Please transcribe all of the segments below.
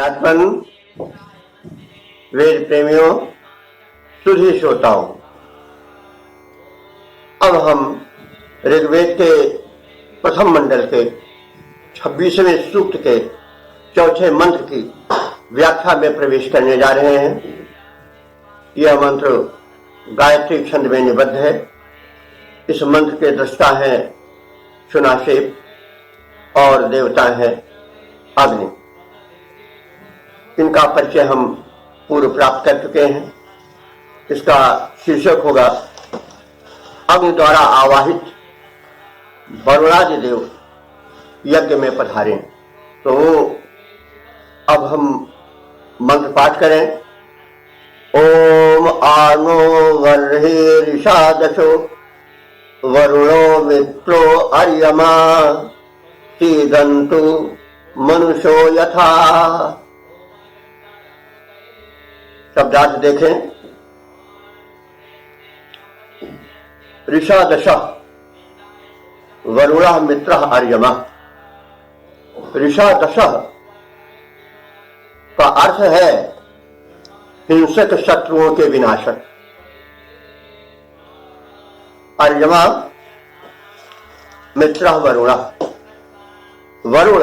ज्ञातवन, वेद प्रेमियों, सुधी श्रोताओं, अब हम ऋग्वेद के प्रथम मंडल के 26वें सूक्त के चौथे मंत्र की व्याख्या में प्रवेश करने जा रहे हैं। यह मंत्र गायत्री छंद में निबद्ध है। इस मंत्र के दृष्टा हैं सुनाशेप और देवता हैं अग्नि। इनका परिचय हम पूर्व प्राप्त कर चुके हैं। इसका शीर्षक होगा अग्नि द्वारा आवाहित वरुणादि देव यज्ञ में पधारे। तो अब हम मंत्र पाठ करें। ओम आनो वर्हिरिषादशो वरुणो मित्रो अर्यमा सीदन्तु मनुष्यो यथा। शब्दार्थ देखें। ऋषादश वरुण मित्र अर्यमा। ऋषादश का अर्थ है हिंसक शत्रुओं के विनाशक। अर्यमा मित्र वरुण। वरुण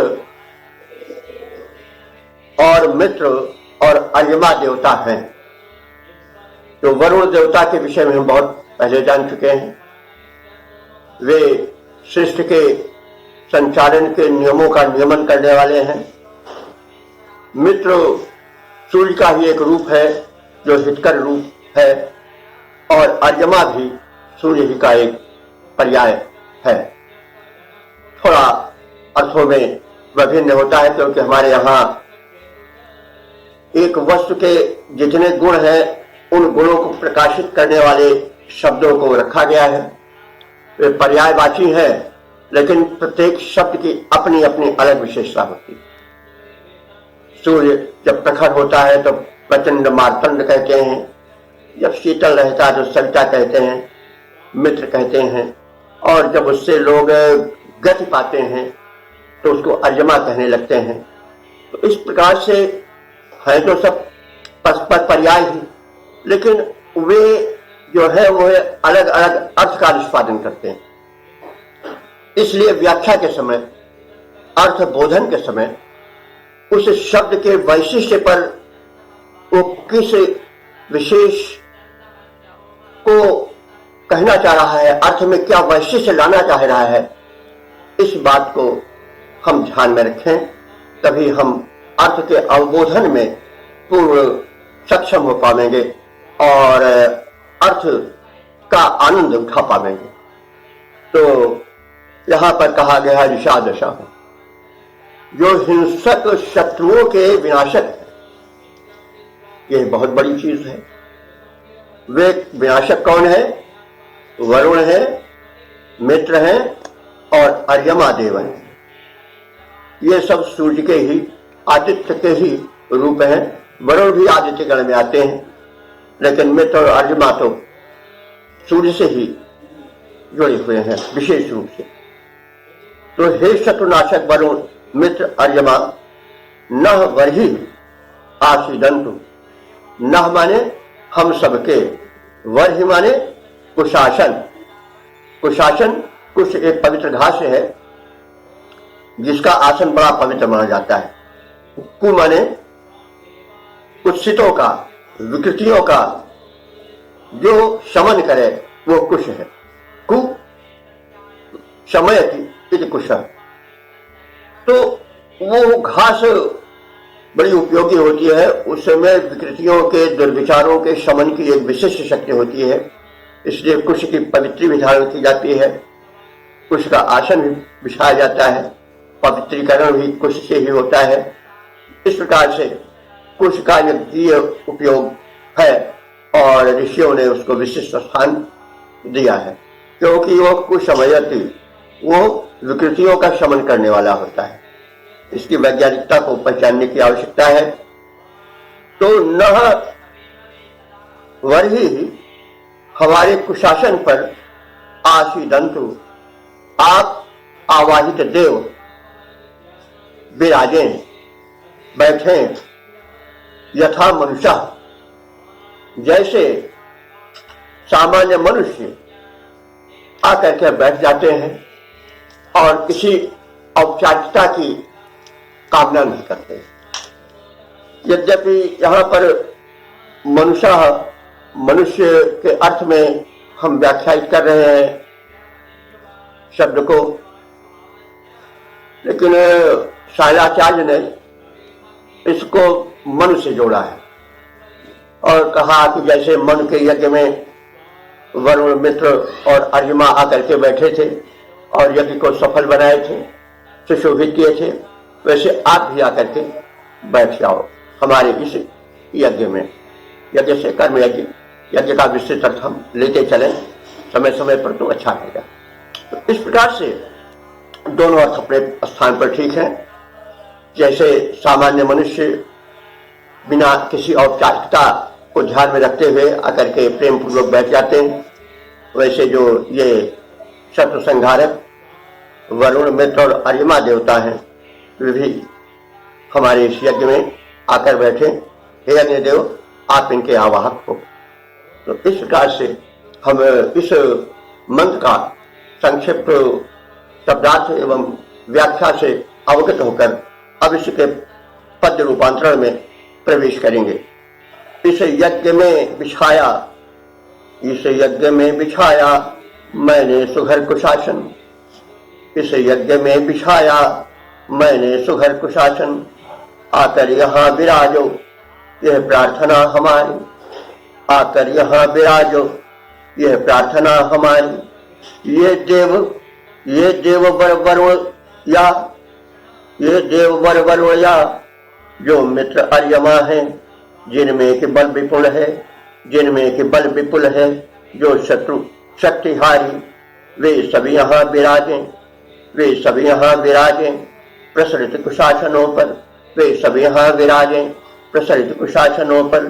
और मित्र और अर्यमा देवता हैं। तो वरुण देवता के विषय में हम बहुत पहले जान चुके हैं। वे सृष्टि के संचालन के नियमों का नियमन करने वाले हैं। मित्र सूर्य का ही एक रूप है जो हितकर रूप है, और अर्यमा भी सूर्य ही का एक पर्याय है। थोड़ा अर्थों में विभिन्न होता है, क्योंकि हमारे यहाँ एक वस्तु के जितने गुण हैं उन गुणों को प्रकाशित करने वाले शब्दों को रखा गया है। वे पर्यायवाची है, लेकिन प्रत्येक शब्द की अपनी अपनी अलग विशेषता होती है। सूर्य जब प्रखर होता है तो प्रचंड मार्तंड कहते हैं, जब शीतल रहता है तो सविता कहते हैं, मित्र कहते हैं, और जब उससे लोग गति पाते हैं तो उसको अर्यमा कहने लगते हैं। तो इस प्रकार से है तो सब परस्पर पर्याय ही, लेकिन वे जो है वो अलग अलग अर्थ का निष्पादन करते हैं। इसलिए व्याख्या के समय, अर्थ बोधन के समय उस शब्द के वैशिष्ट्य पर वो किस विशेष को कहना चाह रहा है, अर्थ में क्या वैशिष्ट्य लाना चाह रहा है, इस बात को हम ध्यान में रखें। तभी हम अर्थ के अवबोधन में पूर्ण सक्षम हो पाएंगे और अर्थ का आनंद उठा पाएंगे। तो यहां पर कहा गया ऋषादशा, जो हिंसक शत्रुओं के विनाशक है। यह बहुत बड़ी चीज है। वे विनाशक कौन है? वरुण है, मित्र हैं और अर्यमा देव हैं। ये सब सूर्य के ही, आदित्य के ही रूप हैं। वरुण भी आदित्य गण में आते हैं, लेकिन मित्र और अर्यमा तो सूर्य से ही जुड़े हुए हैं विशेष रूप से। तो हे शत्रुनाशक वरुण मित्र अर्यमा, नह वर्हि आसीदन्तु। नह माने हम सबके, वर्हि माने कुशासन। कुशासन कुश एक पवित्र घास है जिसका आसन बड़ा पवित्र माना जाता है। कु माने कुत्सितों का, विकृतियों का जो शमन करे वो कुश है। कु शमयति इति कुश। तो वो घास बड़ी उपयोगी होती है। उसमें विकृतियों के, दुर्विचारों के शमन की एक विशिष्ट शक्ति होती है। इसलिए कुश की पवित्री विधान की जाती है। कुश का आसन भी बिछाया जाता है। पवित्रीकरण भी कुश से ही होता है। इस प्रकार से कुश का यज्ञीय उपयोग है और ऋषियों ने उसको विशिष्ट स्थान दिया है, क्योंकि वो कुशमयति, वो विकृतियों का शमन करने वाला होता है। इसकी वैज्ञानिकता को पहचानने की आवश्यकता है। तो नह वर्हि हमारे कुशासन पर आसीदन्तु, आप आवाहित देव विराजें, बैठें, यथा मनुष्य, जैसे सामान्य मनुष्य आकर के बैठ जाते हैं और किसी औपचारिकता की कामना नहीं करते। यद्यपि यहाँ पर मनुष्य के अर्थ में हम व्याख्यायित कर रहे हैं शब्द को, लेकिन शैलाचार्य ने इसको मन से जोड़ा है और कहा कि जैसे मन के यज्ञ में वरुण, मित्र और अर्जुमा आकर के बैठे थे और यज्ञ को सफल बनाए थे, सुशोभित किए थे, वैसे आप भी आकर के बैठ जाओ हमारे इस यज्ञ में। यज्ञ से कर्म यज्ञ, यज्ञ का विस्तृत अर्थ हम लेते चलें समय समय पर, तो अच्छा रहेगा। तो इस प्रकार से दोनों अर्थ अपने स्थान पर ठीक है। जैसे सामान्य मनुष्य बिना किसी औपचारिकता को ध्यान में रखते हुए आकर के प्रेम पूर्वक बैठ जाते हैं, वैसे जो ये शत्रु संहारक वरुण, मित्र और अर्यमा देवता हैं, वे भी हमारे इस यज्ञ में आकर बैठे। हे अग्निदेव, आप इनके आवाहक हो। तो इस प्रकार से हम इस मंत्र का संक्षिप्त शब्दार्थ एवं व्याख्या से अवगत होकर अब इसके पद्य रूपांतरण में प्रवेश करेंगे। इस यज्ञ में बिछाया, इस यज्ञ में बिछाया मैंने सुघर कुशासन, इस यज्ञ में बिछाया मैंने सुघर कुशासन, आकर यहाँ विराजो यह प्रार्थना हमारी, आकर यहाँ विराजो यह प्रार्थना हमारी। ये देव वर या जो मित्र अर्यमा है, जिनमें के बल विपुल है, जिनमें के बल विपुल है, जो शत्रु शक्तिहारी, वे सभी यहाँ विराजें, वे सभी यहाँ विराजें प्रसरित कुशासनों पर, वे सभी यहाँ विराजें प्रसरित कुशासनों पर।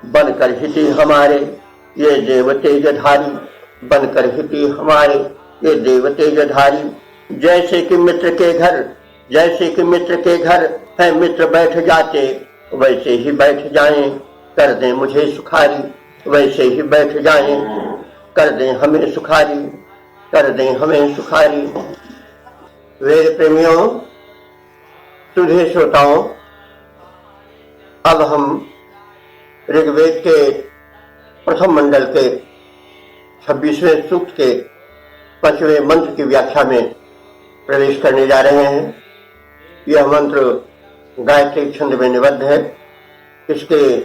बनकर हिति हमारे ये देव तेजधारी, बनकर हिति हमारे ये देव तेजधारी। जैसे कि मित्र के घर, जैसे कि मित्र के घर है मित्र बैठ जाते, वैसे ही बैठ जाएं, कर दें मुझे सुखारी, वैसे ही बैठ जाएं, कर दें हमें सुखारी, कर दें हमें सुखारी। वेद प्रेमियों, सुधे श्रोताओं, अब हम ऋग्वेद के प्रथम मंडल के 26वें सूक्त के 5वें मंत्र की व्याख्या में प्रवेश करने जा रहे हैं। यह मंत्र गायत्री छंद में निबद्ध है। इसके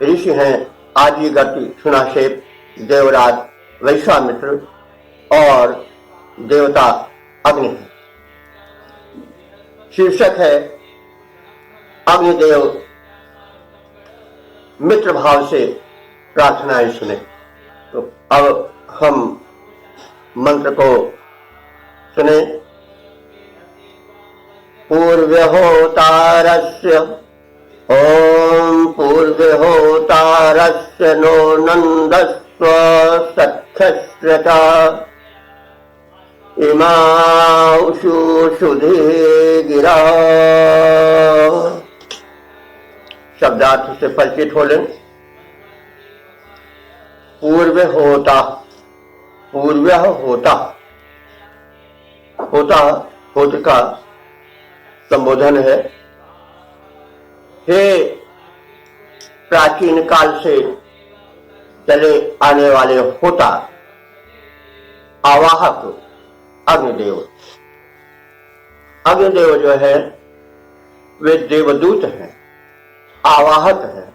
ऋषि हैं आदिगति, सुनाशेप, देवराज, वैश्वामित्र और देवता अग्नि है। शीर्षक है अग्निदेव मित्र भाव से प्रार्थनाएं सुने। तो अब हम मंत्र को सुने। पूर्व्यहोतारस्य ओम पूर्व्यहोतारस्य नो नंदस्व सख्यश्रता इमाउषु शुधे गिरा। शब्दार्थ से परिचित हो लें। पूर्व होता, पूर्व होता, होता होत का संबोधन है। हे प्राचीन काल से चले आने वाले होता, आवाहक अग्निदेव। अग्निदेव जो है वे देवदूत हैं, आवाहक हैं,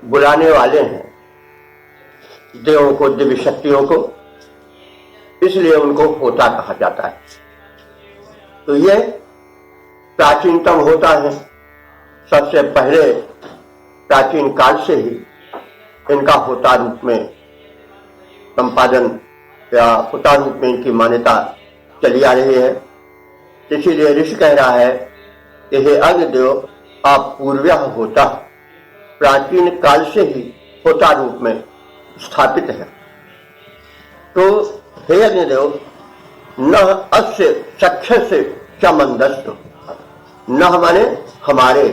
बुलाने वाले हैं देवों को, दिव्य शक्तियों को, इसलिए उनको होता कहा जाता है। तो ये प्राचीनतम होता है। सबसे पहले प्राचीन काल से ही इनका होता रूप में संपादन या होता रूप में इनकी मान्यता चली आ रही है। इसीलिए ऋषि कह रहा है कि हे अग्निदेव, आप पूर्व होता, प्राचीन काल से ही होता रूप में स्थापित है। तो हे अग्निदेव, न अस्य सख्य से चमंदस्त, न माने हमारे,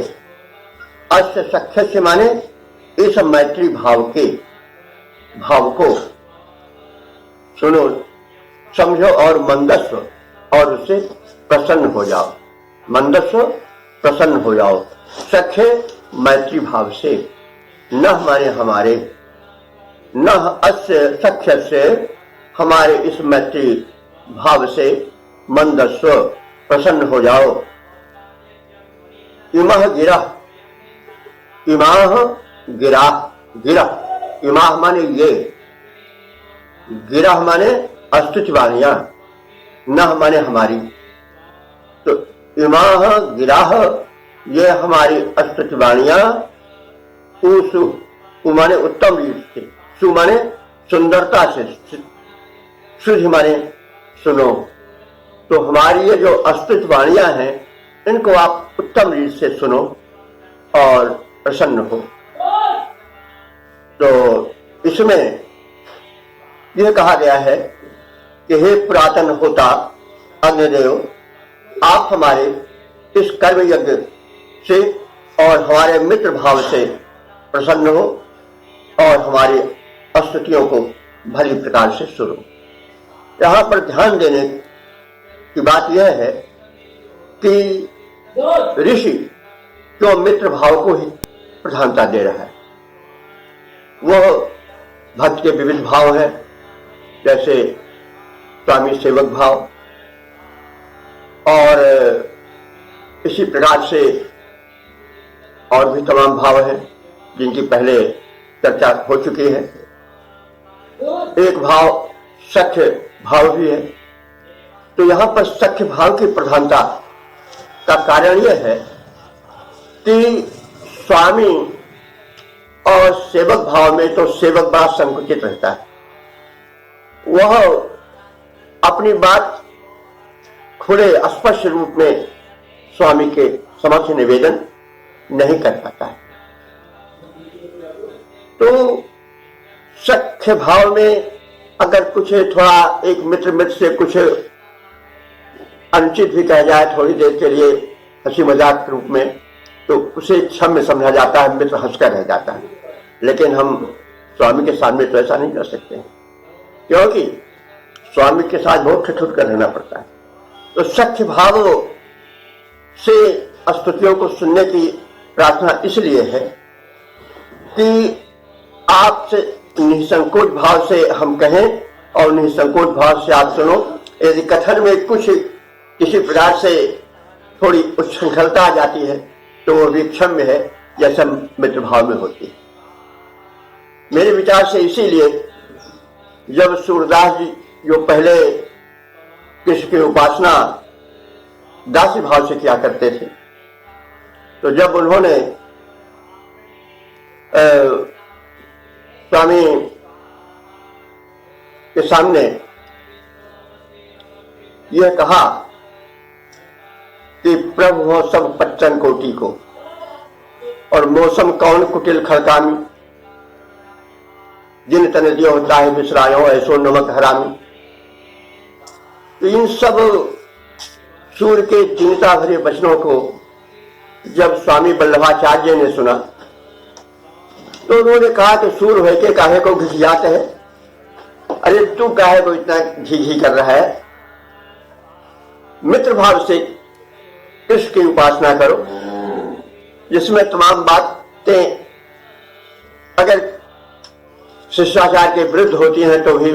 अस्य सख्य से माने इस मैत्री भाव के भाव को सुनो, समझो और मंदस्व और उससे प्रसन्न हो जाओ। मंदस्व प्रसन्न हो जाओ। सख्य मैत्री भाव से, न माने हमारे, न अस्य सख्य से हमारे इस मैत्री भाव से मंदस्व प्रसन्न हो जाओ। इमह गिरा, इमाह गिरा, गिरा इमाह माने ये, गिरा माने अस्तुतिवाणियां, न माने हमारी। तो इमाह गिराह ये हमारी अस्तुतिवाणियां, उसु माने उत्तम रीत से, सु माने सुंदरता से, सुध माने सुनो। तो हमारी ये जो अस्तुतिवाणियां हैं इनको आप उत्तम रीत से सुनो और प्रसन्न हो। तो इसमें यह कहा गया है कि हे पुरातन होता अग्निदेव, आप हमारे इस कर्म यज्ञ से और हमारे मित्र भाव से प्रसन्न हो और हमारी स्तुतियों को भली प्रकार से सुनो। यहां पर ध्यान देने की बात यह है कि ऋषि क्यों मित्र भाव को ही प्रधानता दे रहा है। वह भक्त के विविध भाव है, जैसे स्वामी सेवक भाव, और इसी प्रकार से और भी तमाम भाव हैं जिनकी पहले चर्चा हो चुकी है। एक भाव सख्य भाव भी है। तो यहां पर सख्य भाव की प्रधानता का कारण यह है कि स्वामी और सेवक भाव में तो सेवक बड़ा संकुचित रहता है। वह अपनी बात खुले स्पष्ट रूप में स्वामी के समक्ष निवेदन नहीं कर पाता है। तो सख्य भाव में अगर कुछ थोड़ा एक मित्र मित्र से कुछ अनुचित भी कह जाए थोड़ी देर के लिए हंसी मजाक के रूप में, तो उसे क्षम्य समझा जाता है, मित्र हंसकर रह जाता है। लेकिन हम स्वामी के सामने तो ऐसा नहीं कर सकते हैं, क्योंकि स्वामी के साथ बहुत ठिठुर कर रहना पड़ता है। तो सख्य भाव से स्तुतियों को सुनने की प्रार्थना इसलिए है कि आपसे निसंकोच भाव से हम कहें और निसंकोच भाव से आप सुनो। यदि कथन में कुछ किसी प्रकार से थोड़ी उच्छृंखलता आ जाती है तो वो भी क्षम्य है, जैसा मित्र भाव में होती है। मेरे विचार से इसीलिए जब सूरदास जी जो पहले कृष्ण की उपासना दासी भाव से किया करते थे, तो जब उन्होंने स्वामी के सामने यह कहा कि प्रभु हो सब पच्चन कोटि को और मौसम कौन कुटिल खड़कामी, जिन तन दियो होता है बिसरायो ऐसो नमक हरामी। तो इन सब सूर्य के चिंता भरे वचनों को जब स्वामी वल्लभाचार्य ने सुना तो उन्होंने कहा कि सूर्य है के काहे को घिसियात है, अरे तू काहे को इतना घी घी कर रहा है। मित्र भाव से कृष्ण की उपासना करो, जिसमें तमाम बातें अगर शिष्टाचार के विरुद्ध होती हैं तो भी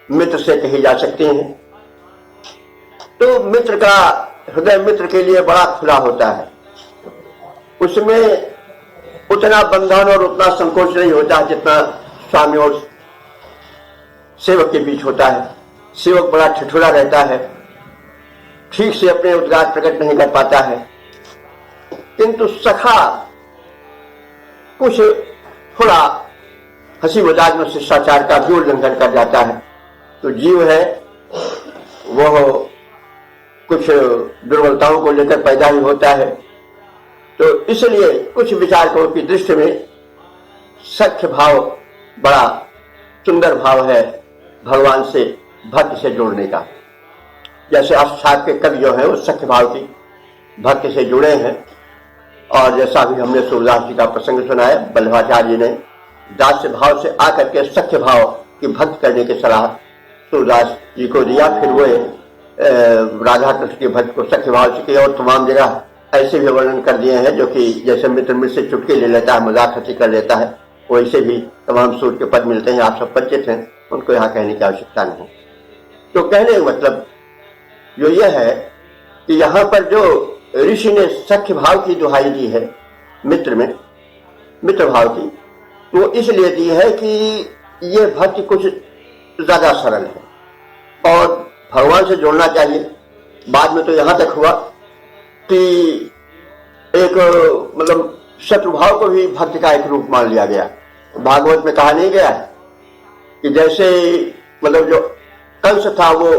मित्र से कही जा सकती हैं। तो मित्र का हृदय मित्र के लिए बड़ा खुला होता है, उसमें उतना बंधन और उतना संकोच नहीं होता जितना स्वामी और सेवक के बीच होता है। सेवक बड़ा ठिठुरा रहता है, ठीक से अपने उद्गार प्रकट नहीं कर पाता है, किंतु सखा कुछ थोड़ा हंसी मजाक में शिष्टाचार का भी उल्लंघन कर जाता है तो जीव है वह कुछ दुर्बलताओं को लेकर पैदा ही होता है। तो इसलिए कुछ विचारकों की दृष्टि में सख्य भाव बड़ा सुंदर भाव है भगवान से भक्ति से जोड़ने का। जैसे अष्टाध्यायी के कवि जो है वो सख्य भाव की भक्ति से जुड़े हैं और जैसा भी हमने सूरदास जी का प्रसंग सुना है, वल्लभाचार्य जी ने दास्य भाव से आकर के सख्य भाव की भक्ति करने की सलाह सूरदास जी को दिया। फिर वो राधा कृष्ण की भक्ति को सख्य भाव से किया और तमाम जगह ऐसे भी वर्णन कर दिए हैं जो कि जैसे मित्र मित्र से चुटकी ले लेता है, मजाक हंसी कर लेता है, वैसे भी तमाम सूर के पद मिलते हैं। आप सब परिचित हैं, उनको यहाँ कहने की आवश्यकता नहीं। तो कहने का मतलब जो यह है कि यहाँ पर जो ऋषि ने सख्य भाव की दुहाई दी है मित्र में, मित्र भाव की, तो इसलिए दी है कि ये भक्ति कुछ ज्यादा सरल है और भगवान से जोड़ना चाहिए। बाद में तो यहां तक हुआ कि एक मतलब शत्रुभाव को भी भक्ति का एक रूप मान लिया गया। भागवत में कहा नहीं गया कि जैसे मतलब जो कंस था वो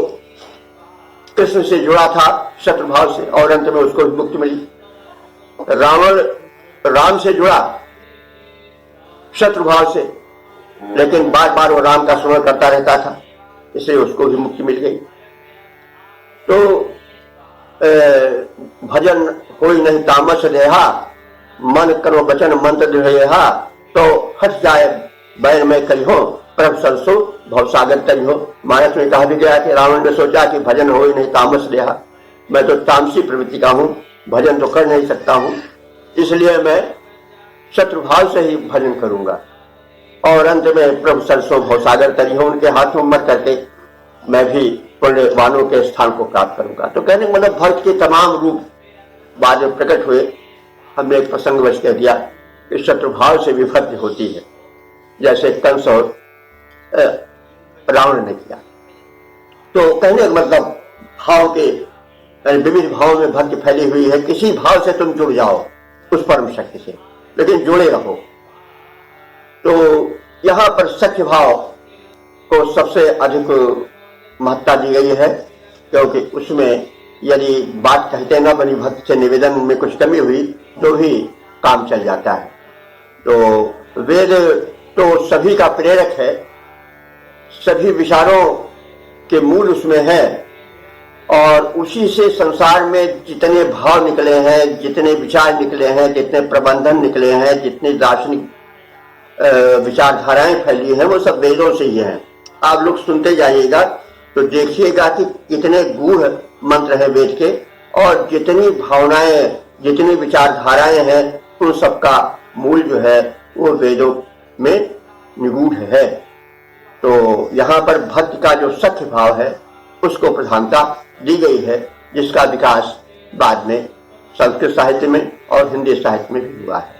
कृष्ण से जुड़ा था शत्रुभाव से और अंत में उसको मुक्ति मिली। रावण राम से जुड़ा शत्रुभाव से, लेकिन बार बार वो राम का स्मरण करता रहता था, इसलिए उसको भी मुक्ति मिल गई। तो भजन होई नहीं तामस देहा, मन करो वचन मंत्र दृढ़ा, तो हट जाए बैर में करिहो, प्रभ सरसो भवसागर करिहो। मानस में कहा भी गया कि रावण ने सोचा कि भजन होई नहीं तामस देहा, मैं तो तामसी प्रवृत्ति का हूं, भजन तो कर नहीं सकता हूं, इसलिए मैं शत्रुभाव से ही भजन करूंगा और अंत में प्रभु सरसो भवसागर करिहो, उनके हाथों मर करके मैं भी पुण्यवानों के स्थान को प्राप्त करूंगा। तो कहने मतलब भक्त के तमाम रूप बाद में प्रकट हुए। हमने एक प्रसंगवश कह दिया कि शत्रुभाव से विभक्ति होती है, जैसे कंस और रावण ने किया। तो कहने का मतलब भाव के विविध भावों में भक्ति फैली हुई है। किसी भाव से तुम जुड़ जाओ उस परम शक्ति से, लेकिन जुड़े रहो। तो यहां पर सख्य भाव को सबसे अधिक महत्ता दी गई है, क्योंकि उसमें यदि बात कहते न बनी भक्त से निवेदन में कुछ कमी हुई तो भी काम चल जाता है। तो वेद तो सभी का प्रेरक है, सभी विचारों के मूल उसमें है और उसी से संसार में जितने भाव निकले हैं, जितने विचार निकले हैं, जितने प्रबंधन निकले हैं, जितनी दार्शनिक विचारधाराएं फैली हैं, वो सब वेदों से ही हैं। आप लोग सुनते जाइएगा तो देखिएगा कि कितने गूढ़ मंत्र है वेद के और जितनी भावनाएं, जितनी विचारधाराएं हैं, उन सबका मूल जो है वो वेदों में निगूढ़ है। तो यहाँ पर भक्ति का जो सख्य भाव है उसको प्रधानता दी गई है, जिसका विकास बाद में संस्कृत साहित्य में और हिंदी साहित्य में भी हुआ है।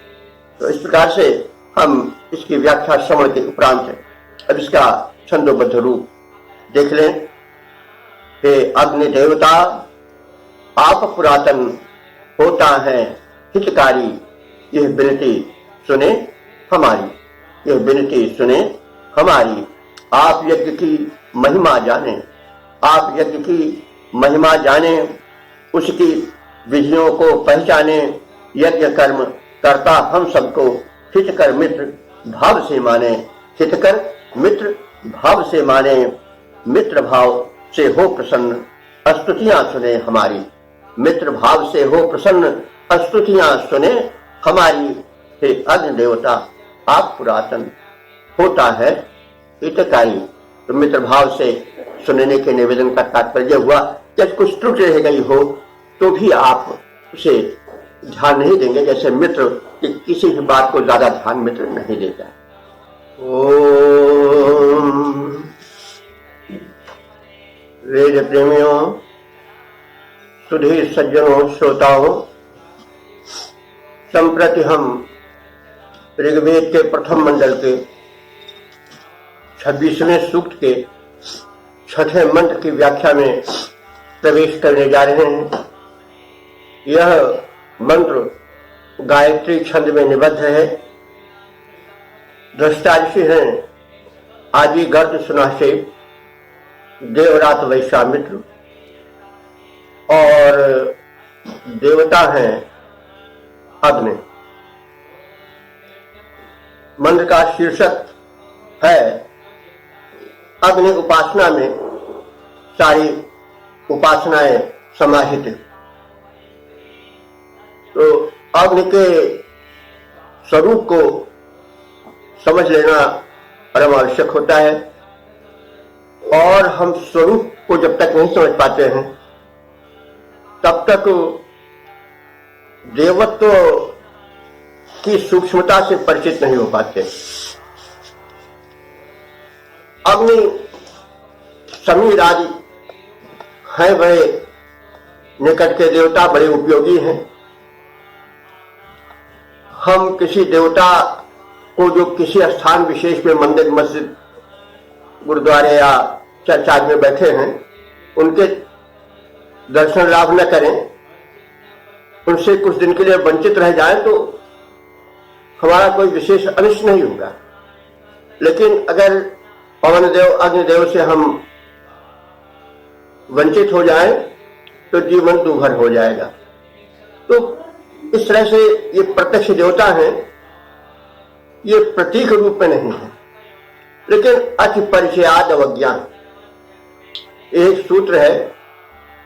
तो इस प्रकार से हम इसकी व्याख्या श्रवण के उपरांत अब इसका छंदोबद्ध रूप देख लें। हे अग्नि देवता, आप पुरातन होता है हितकारी, यह विनती सुने हमारी, यह विनती सुने हमारी। आप यज्ञ की महिमा जाने, आप यज्ञ की महिमा जाने, उसकी विधियों को पहचाने, यज्ञ कर्म करता हम सबको हितकर मित्र भाव से माने, हितकर मित्र भाव से माने, मित्र भाव से हो प्रसन्न स्तुतियां सुने हमारी, मित्र भाव से हो प्रसन्न स्तुतियां सुने हमारी। हे अग्नि देवता, आप पुरातन होता है हितकारी। तो मित्र भाव से सुनने के निवेदन का तात्पर्य हुआ कि कुछ त्रुटि रह गई हो तो भी आप उसे ध्यान नहीं देंगे, जैसे मित्र किसी भी बात को ज्यादा ध्यान मित्र नहीं देता। ओम वेद प्रेमियों, सुधीर सज्जनों, श्रोताओं, संप्रति हम ऋग्वेद के प्रथम मंडल के 26वें सूक्त के 6ठे मंत्र की व्याख्या में प्रवेश करने जा रहे हैं। यह मंत्र गायत्री छंद में निबद्ध है। दृष्टा ऋषि हैं आदि गर्द सुनाशे, देवरात वैश्वामित्र और देवता हैं अग्नि। मंत्र का शीर्षक है अग्नि उपासना में सारी उपासनाएं समाहित। तो अग्नि के स्वरूप को समझ लेना परम आवश्यक होता है। और हम स्वरूप को जब तक नहीं समझ पाते हैं तब तक देवत्व की सूक्ष्मता से परिचित नहीं हो पाते। अग्नि समीर आदि हैं बड़े निकट के देवता, बड़े उपयोगी हैं। हम किसी देवता को जो किसी स्थान विशेष में, मंदिर, मस्जिद, गुरुद्वारे या चर्चा में बैठे हैं, उनके दर्शन लाभ न करें, उनसे कुछ दिन के लिए वंचित रह जाएं तो हमारा कोई विशेष अनिष्ट नहीं होगा। लेकिन अगर पवन देव, अग्निदेव से हम वंचित हो जाएं तो जीवन दुर्भर हो जाएगा। तो इस तरह से ये प्रत्यक्ष देवता हैं, ये प्रतीक रूप में नहीं है, लेकिन अति परिचयाद अवज्ञान एक सूत्र है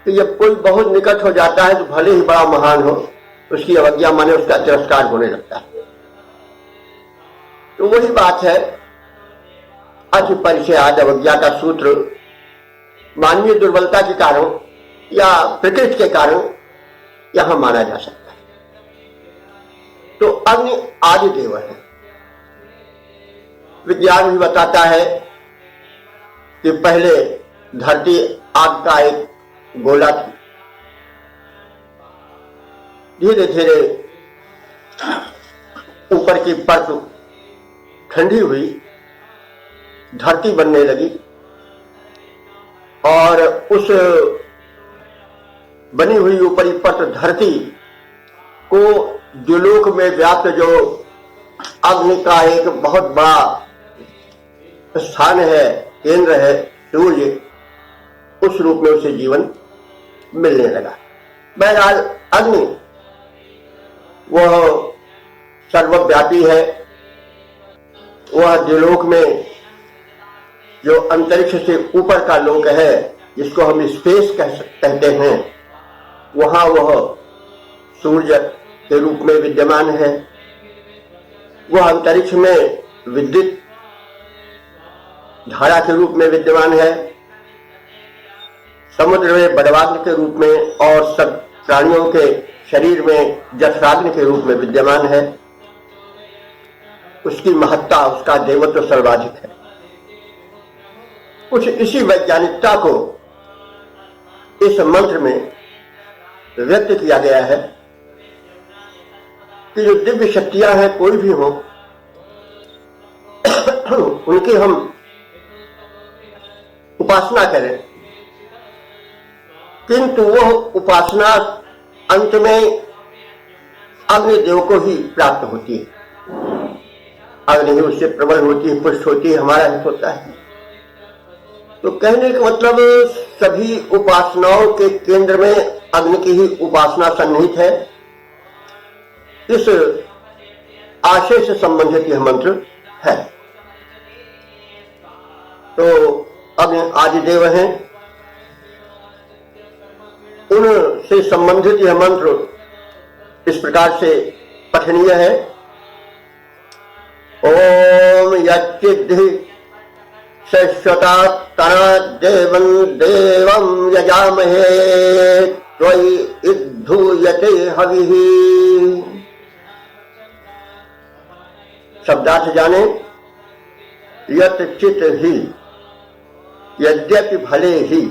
कि जब कोई बहुत निकट हो जाता है तो भले ही बड़ा महान हो, उसकी अवज्ञा माने उसका तिरस्कार होने लगता है। तो वही बात है, अति परिचयाद अवज्ञा का सूत्र मानवीय दुर्बलता के कारण या प्रकृति के कारण यहां माना जा सकता है। तो अग्नि आदि देव है। विज्ञान भी बताता है कि पहले धरती आग का एक गोला थी, धीरे धीरे ऊपर की परत ठंडी हुई, धरती बनने लगी और उस बनी हुई ऊपरी परत धरती को द्युलोक में व्याप्त जो अग्नि का एक बहुत बड़ा स्थान है, केंद्र है, सूर्य, उस रूप में उसे जीवन मिलने लगा। बहरहाल अग्नि वह सर्वव्यापी है। वह द्युलोक में जो अंतरिक्ष से ऊपर का लोक है, जिसको हम स्पेस कहते हैं, वहां वह सूर्य के रूप में विद्यमान है। वह अंतरिक्ष में विद्युत धारा के रूप में विद्यमान है, समुद्र में बड़वाग्नि के रूप में और सब प्राणियों के शरीर में जठराग्नि के रूप में विद्यमान है। उसकी महत्ता, उसका देवत्व सर्वाधिक है। कुछ इसी वैज्ञानिकता को इस मंत्र में व्यक्त किया गया है कि जो दिव्य शक्तियां हैं, कोई भी हो, उनकी हम उपासना करें, किंतु वह उपासना अंत में अग्निदेव को ही प्राप्त होती है। अग्नि ही उससे प्रबल होती है, पुष्ट होती है, हमारा हित होता है। तो कहने का मतलब सभी उपासनाओं के केंद्र में अग्नि की ही उपासना सन्निहित है। इस आशय से संबंधित यह मंत्र है। तो अग्नि आदिदेव हैं, उनसे संबंधित यह मंत्र इस प्रकार से पठनीय है। ओम यच्चिद्धि शश्वता तना देवं देवं यजामहे त्वयि इद्धूयते हविः। शब्दार्थ जाने। यत् चित ही, यद्यपि भले ही,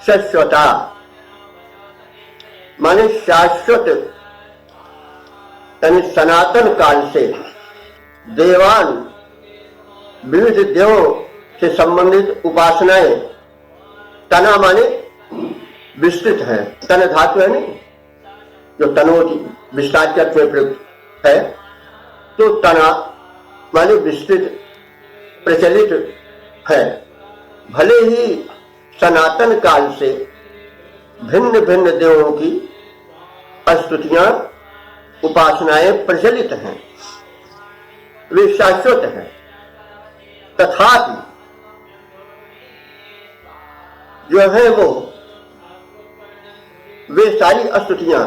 शाश्वता माने शाश्वत यानी सनातन काल से देवान विविध देवों से संबंधित उपासनाएं, तना माने विस्तृत है, तन धातु है नहीं, जो तनोति विस्तार के अर्थ में प्रयुक्त है, तो तना माने विस्तृत प्रचलित है। भले ही सनातन काल से भिन्न भिन्न देवों की स्तुतियां, उपासनाएं प्रचलित हैं, वे शाश्वत हैं, तथापि जो है वो वे सारी स्तुतियां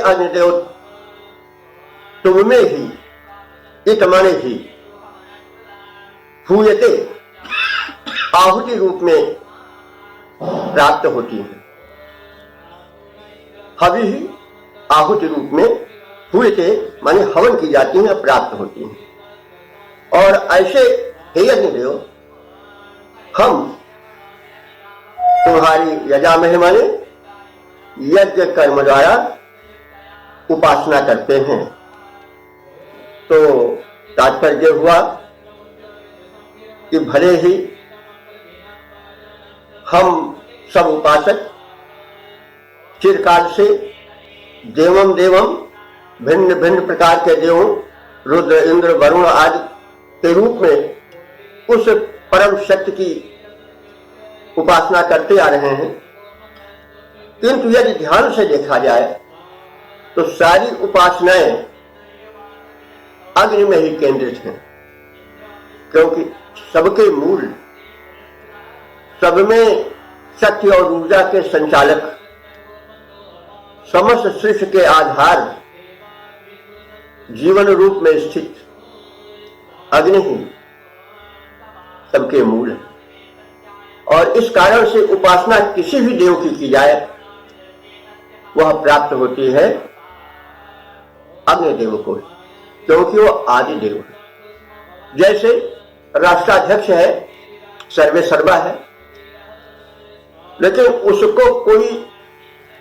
अग्निदेव, तुम में ही इत माने ही हूयते आहुति रूप में प्राप्त होती है। हवि ही आहुति रूप में हुए माने हवन की जाती है, प्राप्त होती है। और ऐसे हे अग्निदेव, हम तुम्हारी यजामह माने यज्ञ कर्म द्वारा उपासना करते हैं। तो तात्पर्य हुआ कि भले ही हम सब उपासक चिरकाल से देवम देवम भिन्न भिन्न प्रकार के देवों रुद्र इंद्र वरुण आदि के रूप में उस परम शक्ति की उपासना करते आ रहे हैं, किंतु यदि ध्यान से देखा जाए तो सारी उपासनाएं अग्नि में ही केंद्रित हैं, क्योंकि सबके मूल, सब में शक्ति और ऊर्जा के संचालक, समस्त सृष्टि के आधार, जीवन रूप में स्थित अग्नि ही सबके मूल है। और इस कारण से उपासना किसी भी देव की जाए वह प्राप्त होती है अग्निदेव को, क्योंकि वो आदि देव है। जैसे राष्ट्राध्यक्ष है, सर्वे सर्वा है, लेकिन उसको कोई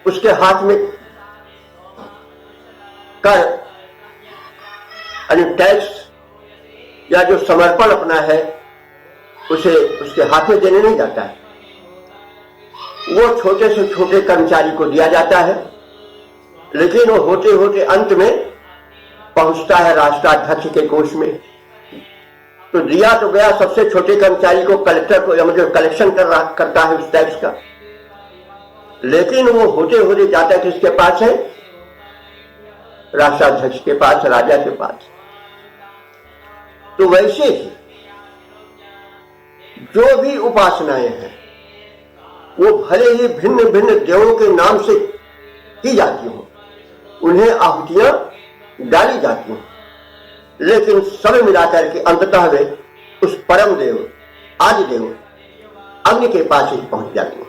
उसके हाथ में कर यानी टैक्स या जो समर्पण अपना है उसे उसके हाथ में देने नहीं जाता है। वो छोटे से छोटे कर्मचारी को दिया जाता है, लेकिन वो होते होते अंत में पहुंचता है राष्ट्राध्यक्ष के कोष में। तो दिया तो गया सबसे छोटे कर्मचारी को, कलेक्टर को, मतलब कलेक्शन करता है उस टैक्स का, लेकिन वो होते होते जाता है किसके पास है? राष्ट्राध्यक्ष के पास, राजा के पास। तो वैसे ही जो भी उपासनाएं हैं वो भले ही भिन्न भिन्न देवों के नाम से की जाती हो, उन्हें आहुतियां डाली जाती हैं, लेकिन सब मिलाकर के अंततः वे उस परम देव आदि देव अग्नि के पास ही पहुंच जाती हैं।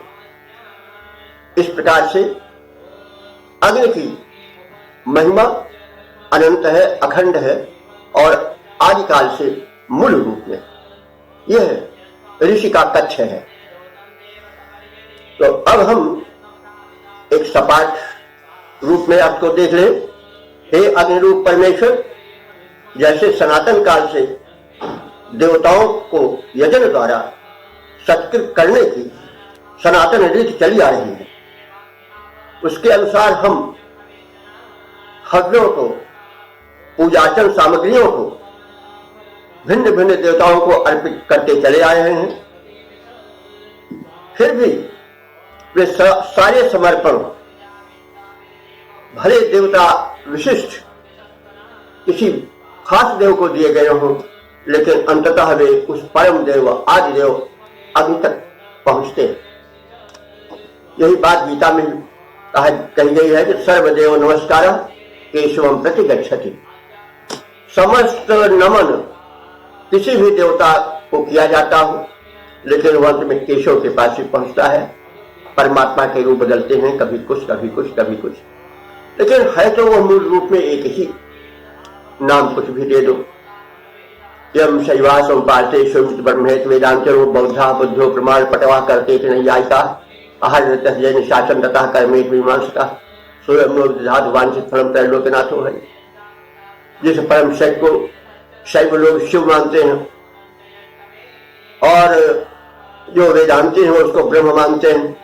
इस प्रकार से अग्नि की महिमा अनंत है, अखंड है और आदिकाल से मूल रूप में यह ऋषि का कक्ष है। तो अब हम एक सपाट रूप में आपको देख ले। हे अग्नि रूप परमेश्वर, जैसे सनातन काल से देवताओं को यजन द्वारा सत्कृत करने की सनातन रीति चली आ रही है, उसके अनुसार हम हव्यों को, पूजार्चन सामग्रियों को भिन्न भिन्न देवताओं को अर्पित करते चले आए हैं। फिर भी वे सारे समर्पण भले देवता विशिष्ट किसी खास देव को दिए गए हों, लेकिन अंततः वे उस परम देव आदि देव अग्नि तक पहुंचते हैं। यही बात गीता में कही गई है कि सर्वदेव नमस्कार केशवम प्रति गच्छति। समस्त नमन किसी भी देवता को किया जाता हो, लेकिन वह अंत में केशव के पास ही पहुंचता है। परमात्मा के रूप बदलते हैं, कभी कुछ कभी कुछ कभी कुछ, लेकिन है तो वो मूल रूप में एक ही। नाम कुछ भी दे दो। यम शैवासम पार्थे शुभ ब्रह्मेत वेदांतो बौद्धा बुद्धो प्रमाण पटवा करते नैयायिका आहार जैन शासन तथा कर्मेत मीमांसका स्वयं धातु वांछित फलम त्रैलोक्यनाथो है। जिस परम शैव को शैव लोग शिव मानते हैं और जो वेदांती हैं उसको ब्रह्म मानते हैं।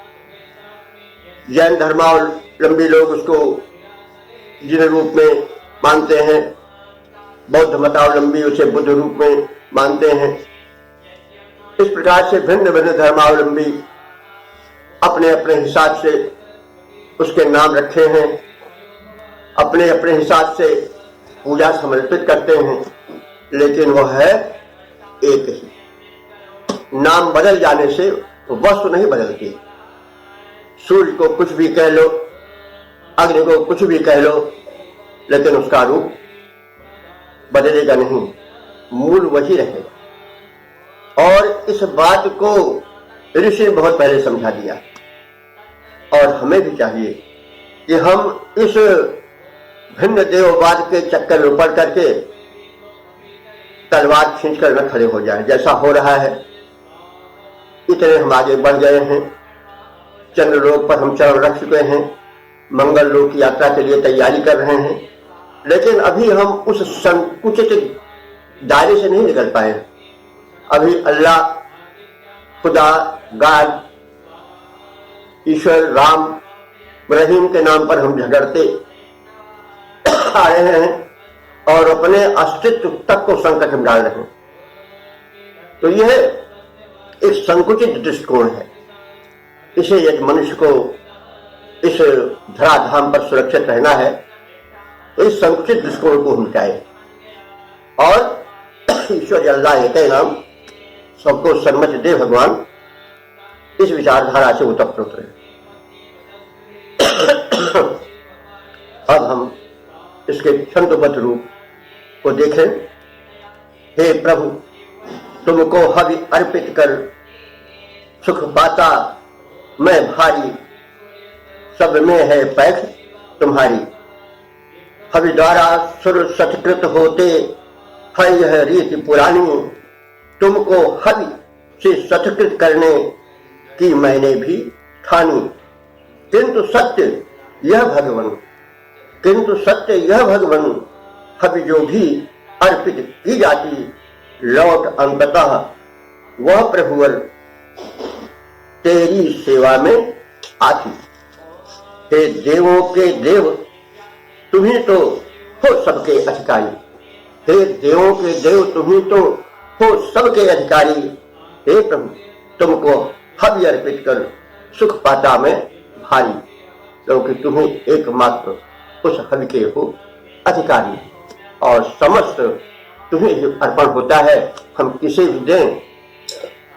जैन धर्मावलंबी लोग उसको जिन रूप में मानते हैं, बौद्ध मतावलंबी उसे बुद्ध रूप में मानते हैं। इस प्रकार से भिन्न भिन्न धर्मावलंबी अपने अपने हिसाब से उसके नाम रखे हैं, अपने अपने हिसाब से पूजा समर्पित करते हैं, लेकिन वह है एक ही। नाम बदल जाने से वस्तु नहीं बदलती। सूर्य को कुछ भी कह लो, अग्नि को कुछ भी कह लो, लेकिन उसका रूप बदलेगा नहीं, मूल वही रहेगा। और इस बात को ऋषि ने बहुत पहले समझा दिया, और हमें भी चाहिए कि हम इस भिन्न देववाद के चक्कर में पड़ करके तलवार खींचकर न खड़े हो जाएं। जैसा हो रहा है, इतने हम आगे बढ़ गए हैं, चंद्रलोक पर हम चरण रख चुके हैं, मंगल लोक की यात्रा के लिए तैयारी कर रहे हैं, लेकिन अभी हम उस संकुचित दायरे से नहीं निकल पाए। अभी अल्लाह, खुदा, गॉड, ईश्वर, राम, रहीम के नाम पर हम झगड़ते आ रहे हैं और अपने अस्तित्व तक को संकट में डाल रहे हैं। तो यह एक संकुचित दृष्टिकोण है। इसे यदि मनुष्य को इस धराधाम पर सुरक्षित रहना है तो इस संकुचित दृष्टिकोण को मिटाए और ईश्वर अल्लाह एक ही नाम, सबको सन्मति दे भगवान, इस विचारधारा से उत्पन्न होते हैं। अब हम इसके छंदोबद्ध रूप को देखें। हे प्रभु, तुमको हवि अर्पित कर सुख पाता मैं भारी, सब में है पैठ तुम्हारी। हवि द्वारा सुर सत्कृत होते है यह रीति पुरानी, तुमको हवि से सत्कृत करने की मैंने भी ठानी। किंतु सत्य यह भगवन, किंतु सत्य यह भगवन, हवि जो भी अर्पित की जाती लौट अंततः वह प्रभुवर तेरी सेवा में आती। हे देवों के देव, तुम्ही तो हो सबके अधिकारी। हे देवों के देव, तुम्ही तो हो सबके अधिकारी। हे प्रभु, तुमको हवि अर्पित कर सुख पाता मैं भारी, क्योंकि तुम्हें एकमात्र उस हवि के हो अधिकारी और समस्त तुम्हें जो अर्पण होता है हम किसे भी दें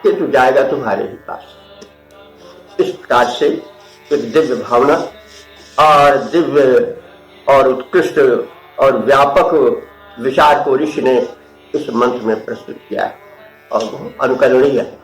किंतु जाएगा तुम्हारे ही पास। इस प्रकार से एक दिव्य भावना और दिव्य और उत्कृष्ट और व्यापक विचार को ऋषि ने इस मंत्र में प्रस्तुत किया है और वो अनुकरणीय है।